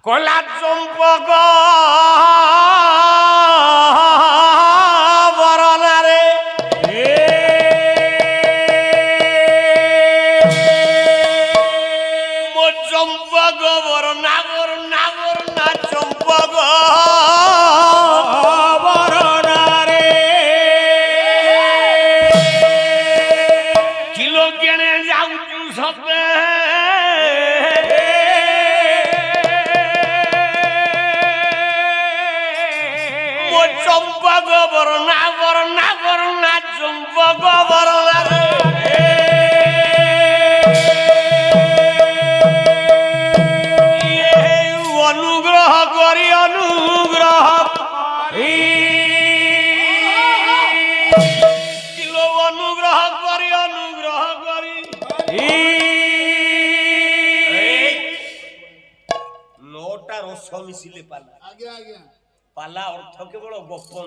কলা চম্পক বরণারে মো চম্পক বরণা বরণা বরণা চম্পক বরণারে কিলো কেনে যাউছু সবে চম্পক বরণা বরণা বরণা চম্পক বরণা অনুগ্রহ করি অনুগ্রহ কিলো অনুগ্রহ করি অনুগ্রহ করি নটা রস মিশিলে পালা আগে আগে পালা অর্থ কেবল গোপন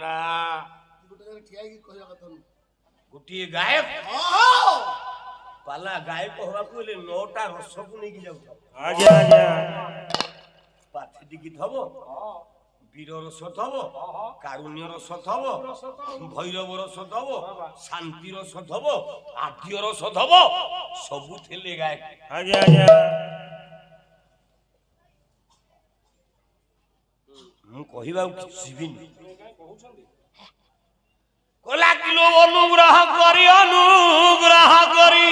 না গোটিয়ে গায়ক পালা গায়ক হওয়াକୁ ହେଲେ ନଅଟା ରସକୁ ନେଇକି ଯାଉଛ ଆଜ୍ଞା ଆଜ୍ଞା ପାଥିଟି କି ଥବ ବୀର ରସ ଥବ କାରୁଣ୍ୟ ରସ ଥବ ଭୈରବ ରସ ଥବ ଶାନ୍ତି ରସ ଥବ ଆଦ୍ୟ ରସ ଥବ ସବୁ ଥିଲେ ଗାୟକ ଆଜ୍ଞା ଆଜ୍ଞା ମୁଁ କହିବାକୁ ଯିବିନି কলা কিলো অনুগ্রহ করি অনুগ্রহ করি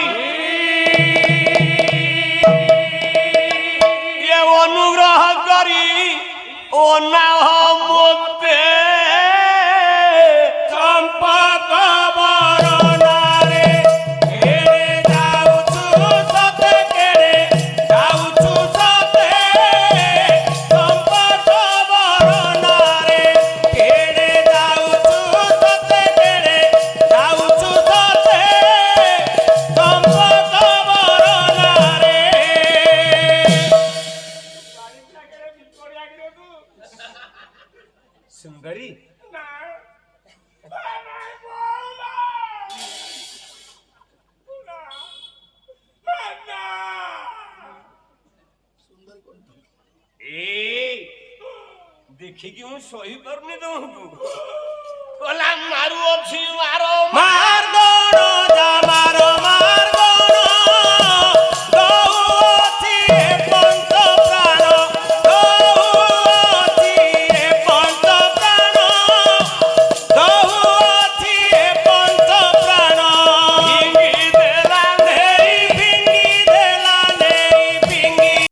অনুগ্রহ করি ও না মতে চম্পক বরণারে কেড়ে যাউছু সতে কেড়ে যাউছু সতে চম্পক বরণারে কেড়ে যাউছু সতে কেড়ে যাউছু সতে চম্পক বরণারে सुंदरी देखिकी मु सही पारुनी तुमको कला मारू अच्छी मारो मार दो